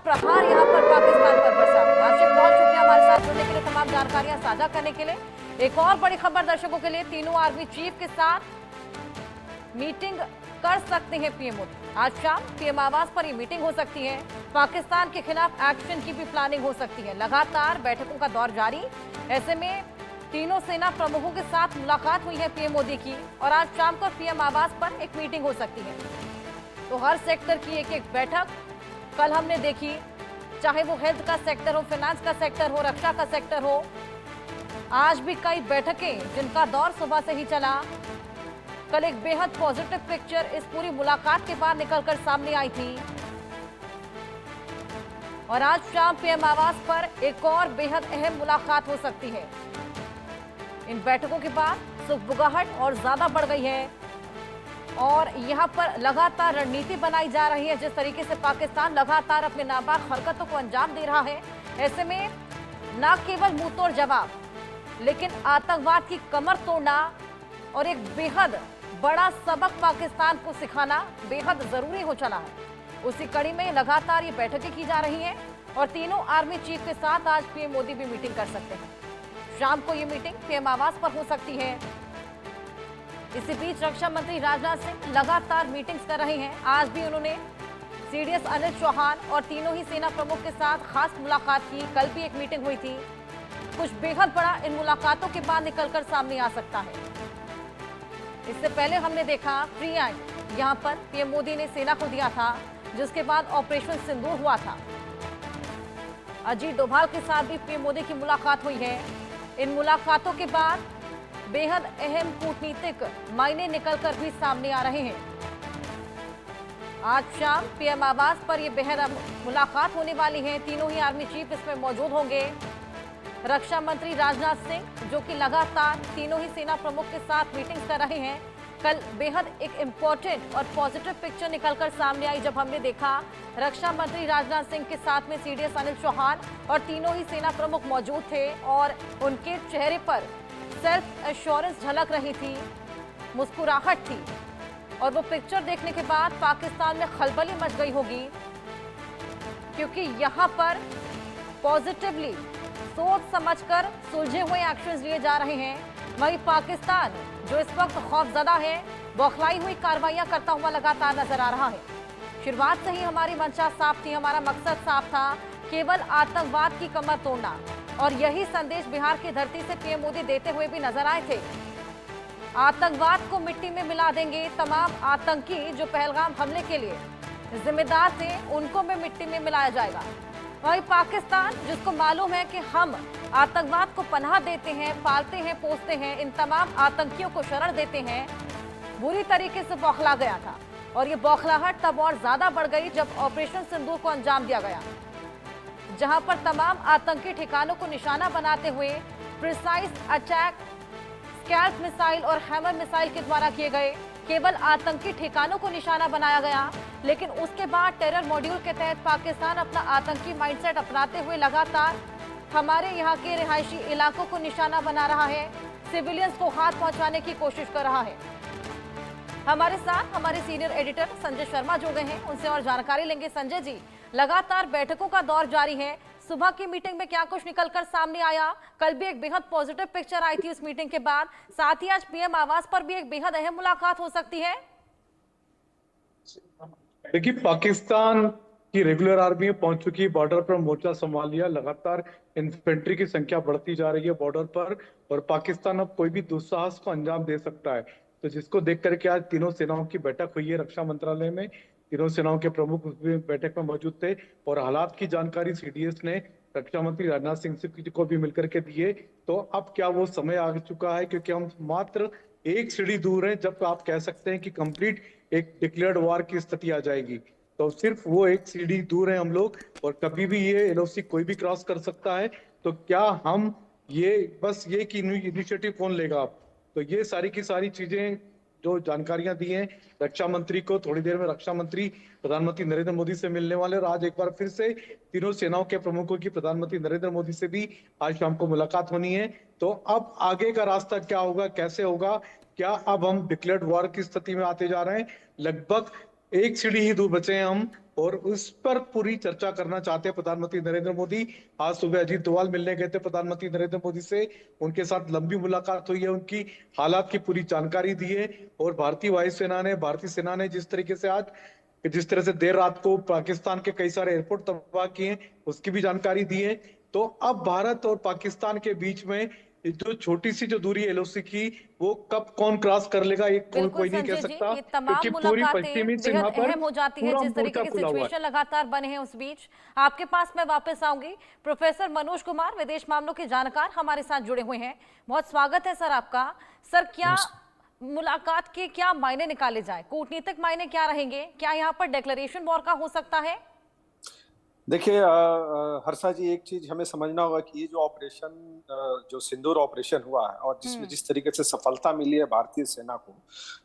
प्रहार यहाँ पर पाकिस्तान पर बरसा है। आशिक, बहुत शुक्रिया हमारे साथ जुड़ने के लिए, तमाम जानकारियां साझा करने के लिए। एक और बड़ी खबर दर्शकों के लिए, तीनों आर्मी चीफ के साथ मीटिंग कर सकते हैं पीएम मोदी। आज शाम पीएम आवास पर ये मीटिंग हो सकती है। पाकिस्तान के खिलाफ एक्शन की भी प्लानिंग हो सकती है। लगातार बैठकों का दौर जारी, ऐसे में तीनों सेना प्रमुखों के साथ मुलाकात हुई है पीएम मोदी की, और आज शाम को पीएम आवास पर एक मीटिंग हो सकती है। तो हर सेक्टर की एक एक बैठक कल हमने देखी, चाहे वो हेल्थ का सेक्टर हो, फाइनेंस का सेक्टर हो, रक्षा का सेक्टर हो। आज भी कई बैठकें जिनका दौर सुबह से ही चला। कल एक बेहद पॉजिटिव पिक्चर इस पूरी मुलाकात के बाद निकलकर सामने आई थी, और आज शाम पीएम आवास पर एक और बेहद अहम मुलाकात हो सकती है। इन बैठकों के बाद सुगबुगाहट और ज्यादा बढ़ गई है, और यहां पर लगातार रणनीति बनाई जा रही है। जिस तरीके से पाकिस्तान लगातार अपने नापाक हरकतों को अंजाम दे रहा है, ऐसे में न केवल मुंहतोड़ जवाब, लेकिन आतंकवाद की कमर तोड़ना और एक बेहद बड़ा सबक पाकिस्तान को सिखाना बेहद जरूरी हो चला है। उसी कड़ी में लगातार ये बैठकें की जा रही हैं, और तीनों आर्मी चीफ के साथ आज पीएम मोदी भी मीटिंग कर सकते हैं। शाम को ये मीटिंग पीएम आवास पर हो सकती है। इसी बीच रक्षा मंत्री राजनाथ सिंह लगातार मीटिंग्स कर रहे हैं। आज भी उन्होंने सीडीएस अनिल चौहान और तीनों ही सेना प्रमुख के साथ खास मुलाकात की। कल भी एक मीटिंग हुई थी। कुछ बेहद बड़ा इन मुलाकातों के बाद निकलकर सामने आ सकता है। इससे पहले हमने देखा फ्री हैंड यहां पर पीएम मोदी ने सेना को दिया था, जिसके बाद ऑपरेशन सिंदूर हुआ था। अजीत डोभाल के साथ भी पीएम मोदी की मुलाकात हुई है। इन मुलाकातों के बाद बेहद अहम कूटनीतिक मायने निकलकर भी सामने आ रहे हैं। आज शाम पीएम आवास पर यह बेहद मुलाकात होने वाली है। तीनों ही आर्मी चीफ इसमें मौजूद होंगे। रक्षा मंत्री राजनाथ सिंह, जो कि लगातार तीनों ही सेना प्रमुख के साथ मीटिंग्स कर रहे हैं। कल बेहद एक इम्पोर्टेंट और पॉजिटिव पिक्चर निकलकर सामने आई, जब हमने देखा रक्षा मंत्री राजनाथ सिंह के साथ में सीडीएस अनिल चौहान और तीनों ही सेना प्रमुख मौजूद थे, और उनके चेहरे पर सेल्फ एश्योरेंस झलक रही थी, मुस्कुराहट थी। और वो पिक्चर देखने के बाद पाकिस्तान में खलबली मच गई होगी, क्योंकि यहाँ पर पॉजिटिवली सोच समझकर सुलझे हुए एक्शंस लिए जा रहे हैं। वहीं पाकिस्तान जो इस वक्त खौफजदा है, बौखलाई हुई कार्रवाइयां करता हुआ लगातार नजर आ रहा है। शुरुआत से ही हमारी मंशा साफ थी, हमारा मकसद साफ था, केवल आतंकवाद की कमर तोड़ना, और यही संदेश बिहार की धरती से पीएम मोदी देते हुए भी नजर आए थे। आतंकवाद को मिट्टी में मिला देंगे। तमाम आतंकी जो पहलगाम हमले के लिए जिम्मेदार थे, उनको भी मिट्टी में मिलाया जाएगा। वहीं पाकिस्तान, जिसको मालूम है कि हम आतंकवाद को पनाह देते हैं, पालते हैं, पोसते हैं, इन तमाम आतंकियों को शरण देते हैं, बुरी तरीके से बौखला गया था। और ये बौखलाहट तब और ज्यादा बढ़ गई जब ऑपरेशन सिंदूर को अंजाम दिया गया, जहां पर तमाम आतंकी ठिकानों को निशाना बनाते हुए प्रिसाइज अटैक स्कैल्प मिसाइल और हैमर मिसाइल के द्वारा किए गए। केवल आतंकी ठिकानों को निशाना बनाया गया, लेकिन उसके बाद टेरर मॉड्यूल के तहत पाकिस्तान अपना आतंकी माइंडसेट अपनाते हुए लगातार हमारे यहाँ के रिहायशी इलाकों को निशाना बना रहा है, सिविलियंस को हाथ पहुंचाने की कोशिश कर रहा है। हमारे साथ हमारे सीनियर एडिटर संजय शर्मा जुड़ गए हैं, उनसे और जानकारी लेंगे। संजय जी, लगातार बैठकों का दौर जारी है। सुबह की मीटिंग में क्या कुछ निकलकर सामने आया? कल भी एक बेहद पॉजिटिव पिक्चर आई थी उस मीटिंग के बाद, साथ ही आज पीएम आवास पर भी एक बेहद अहम मुलाकात हो सकती है। देखिए, पाकिस्तान की रेगुलर आर्मी पहुंच चुकी है, बॉर्डर पर मोर्चा संभाल लिया। लगातार इन्फेंट्री की संख्या बढ़ती जा रही है बॉर्डर पर, और पाकिस्तान अब कोई भी दुस्साहस को अंजाम दे सकता है। तो जिसको देख करके आज तीनों सेनाओं की बैठक हुई है रक्षा मंत्रालय में। तीनों सेनाओं के प्रमुख बैठक में मौजूद थे, और हालात की जानकारी सीडीएस ने रक्षा मंत्री राजनाथ सिंह को भी मिलकर के दिए। तो अब क्या वो समय आ चुका है, क्योंकि हम मात्र एक सीढ़ी दूर हैं जब आप कह सकते हैं कि कंप्लीट एक डिक्लेयर्ड वॉर की स्थिति आ जाएगी। तो सिर्फ वो एक सीढ़ी दूर है हम लोग, और कभी भी ये एलओसी कोई भी क्रॉस कर सकता है। तो क्या हम ये बस ये कि इनिशिएटिव कौन लेगा? तो ये सारी की सारी चीजें जो जानकारियां दी हैं रक्षा मंत्री को, थोड़ी देर में रक्षा मंत्री प्रधानमंत्री नरेंद्र मोदी से मिलने वाले, और आज एक बार फिर से तीनों सेनाओं के प्रमुखों की प्रधानमंत्री नरेंद्र मोदी से भी आज शाम को मुलाकात होनी है। तो अब आगे का रास्ता क्या होगा, कैसे होगा, क्या अब हम डिक्लेयर्ड वॉर की स्थिति में आते जा रहे हैं? लगभग एक सीढ़ी ही दूर बचे हैं हम, और उस पर पूरी चर्चा करना चाहते हैं प्रधानमंत्री नरेंद्र मोदी। आज सुबह अजीत डोभाल मिलने गए थे प्रधानमंत्री नरेंद्र मोदी से, उनके साथ लंबी मुलाकात हुई है, उनकी हालात की पूरी जानकारी दी है। और भारतीय सेना ने जिस तरह से देर रात को पाकिस्तान के कई सारे एयरपोर्ट तबाह किए, उसकी भी जानकारी दी है। तो अब भारत और पाकिस्तान के बीच में जो छोटी सी जो दूरी है एलओसी की, वो कब कौन क्रॉस कर लेगा, ये बिल्कुल कोई नहीं कह संजय जी, सकता, ये तमाम क्योंकि पूरी पश्चिमी मुलाकातें सीमा बेहद पर अहम हो जाती है पूरा जिस तरीके मोर्चा की खुला हुआ है। सिचुएशन लगातार बने हैं। उस बीच आपके पास मैं वापस आऊंगी। प्रोफेसर मनोज कुमार, विदेश मामलों के जानकार, हमारे साथ जुड़े हुए हैं। बहुत स्वागत है सर आपका। सर, क्या मुलाकात के क्या मायने निकाले जाए, कूटनीतिक मायने क्या रहेंगे? क्या यहाँ पर डिक्लेरेशन वॉर का हो सकता है? देखिए हर्षा जी, एक चीज हमें समझना होगा कि ये जो ऑपरेशन, जो सिंदूर ऑपरेशन हुआ है और जिसमें जिस तरीके से सफलता मिली है भारतीय सेना को,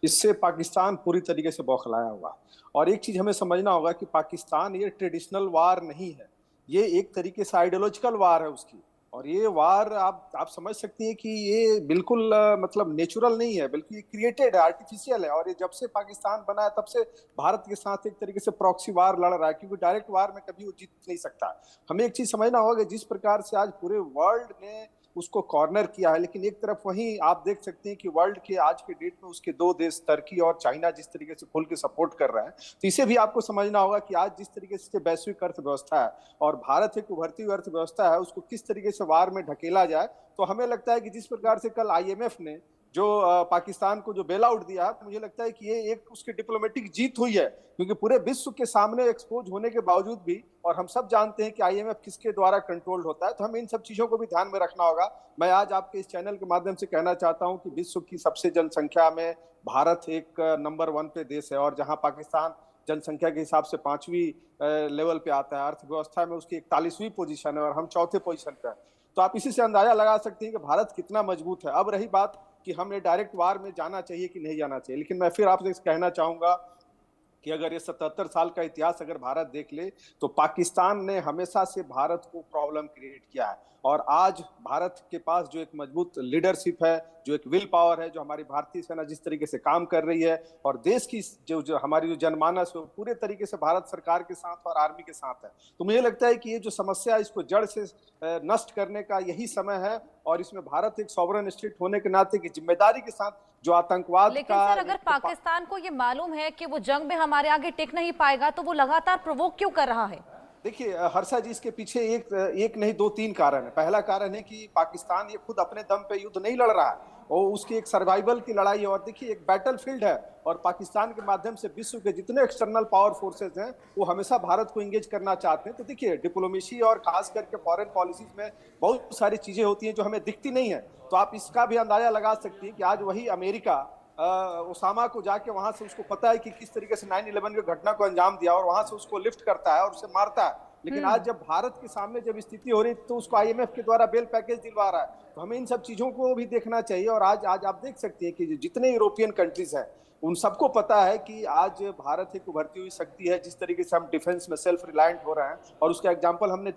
इससे पाकिस्तान पूरी तरीके से बौखलाया हुआ है। और एक चीज हमें समझना होगा कि पाकिस्तान ये ट्रेडिशनल वार नहीं है, ये एक तरीके से आइडियोलॉजिकल वार है उसकी। और ये वार आप समझ सकती हैं कि ये बिल्कुल मतलब नेचुरल नहीं है, बल्कि ये क्रिएटेड है, आर्टिफिशियल है। और ये जब से पाकिस्तान बना है तब से भारत के साथ एक तरीके से प्रॉक्सी वार लड़ रहा है, क्योंकि डायरेक्ट वार में कभी वो जीत नहीं सकता। हमें एक चीज समझना होगा कि जिस प्रकार से आज पूरे वर्ल्ड ने उसको कॉर्नर किया है, लेकिन एक तरफ वहीं आप देख सकते हैं कि वर्ल्ड के आज के डेट में उसके दो देश तुर्की और चाइना जिस तरीके से खुल के सपोर्ट कर रहे हैं, तो इसे भी आपको समझना होगा कि आज जिस तरीके से वैश्विक अर्थव्यवस्था है और भारत एक उभरती हुई अर्थव्यवस्था है, उसको किस तरीके से वार में ढकेला जाए। तो हमें लगता है कि जिस प्रकार से कल आईएमएफ ने जो पाकिस्तान को जो बेल आउट दिया, मुझे लगता है कि ये एक उसकी डिप्लोमेटिक जीत हुई है, क्योंकि पूरे विश्व के सामने एक्सपोज होने के बावजूद भी, और हम सब जानते हैं कि आईएमएफ किसके द्वारा कंट्रोल्ड होता है, तो हमें इन सब चीजों को भी ध्यान में रखना होगा। मैं आज आपके इस चैनल के माध्यम से कहना चाहता हूं कि विश्व की सबसे जनसंख्या में भारत एक नंबर 1 पे देश है, और जहां पाकिस्तान जनसंख्या के हिसाब से 5वीं लेवल पे आता है, अर्थव्यवस्था में उसकी 41वीं पोजीशन है और हम 4थे पोजीशन पे है। तो आप इसी से अंदाजा लगा सकते हैं कि भारत कितना मजबूत है। अब रही बात कि हमें डायरेक्ट वार में जाना चाहिए कि नहीं जाना चाहिए, लेकिन मैं फिर आपसे कहना चाहूंगा कि अगर ये 77 साल का इतिहास अगर भारत देख ले, तो पाकिस्तान ने हमेशा से भारत को प्रॉब्लम क्रिएट किया है। और आज भारत के पास जो एक मजबूत लीडरशिप है, जो एक विल पावर है, जो हमारी भारतीय सेना जिस तरीके से काम कर रही है, और देश की जो हमारी जो जनमानस है, पूरे तरीके से भारत सरकार के साथ और आर्मी के साथ है। तो मुझे लगता है कि ये जो समस्या है, इसको जड़ से नष्ट करने का यही समय है। और इसमें भारत एक सॉवरन स्टेट होने के नाते की जिम्मेदारी के साथ जो आतंकवाद लेकिन सर, अगर पाकिस्तान को ये मालूम है कि वो जंग में हमारे आगे टिक नहीं पाएगा, तो वो लगातार प्रोवोक क्यों कर रहा है? देखिए हर्षा जी, इसके पीछे एक नहीं 2-3 कारण है। पहला कारण है कि पाकिस्तान ये खुद अपने दम पे युद्ध नहीं लड़ रहा है, और उसकी एक सर्वाइवल की लड़ाई है। और देखिए, एक बैटल फील्ड है, और पाकिस्तान के माध्यम से विश्व के जितने एक्सटर्नल पावर फोर्सेज हैं, वो हमेशा भारत को एंगेज करना चाहते हैं। तो देखिए, डिप्लोमेसी और खास करके फॉरेन पॉलिसीज में बहुत सारी चीजें होती हैं जो हमें दिखती नहीं है। तो आप इसका भी अंदाजा लगा सकती हैं कि आज वही अमेरिका ओसामा को जाके वहां से, उसको पता है कि किस तरीके से 9/11 की घटना को अंजाम दिया, और वहां से उसको लिफ्ट करता है और उसे मारता है। लेकिन आज जब भारत के सामने जब स्थिति हो रही, तो उसको आईएमएफ के द्वारा बेल पैकेज दिलवा रहा है। तो हमें इन सब चीजों को भी देखना चाहिए। और आज आप देख सकते हैं कि जितने यूरोपियन कंट्रीज हैं, उन सबको पता है कि आज भारत एक उभरती हुई शक्ति है। जिस तरीके से हम डिफेंस में सेल्फ रिलायंट हो रहे हैं, और उसका एग्जाम्पल हमने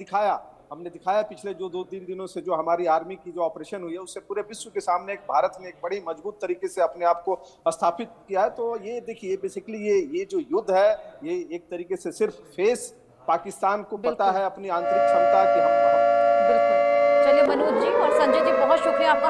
दिखाया पिछले जो 2-3 दिनों से जो हमारी आर्मी की जो ऑपरेशन हुई है, उससे पूरे विश्व के सामने एक भारत ने एक बड़ी मजबूत तरीके से अपने आप को स्थापित किया है। तो ये देखिए, बेसिकली ये जो युद्ध है, ये एक तरीके से सिर्फ फेस पाकिस्तान को पता है अपनी आंतरिक क्षमता कि हम बिल्कुल। चलिए मनोज जी और संजय जी, बहुत शुक्रिया आपका।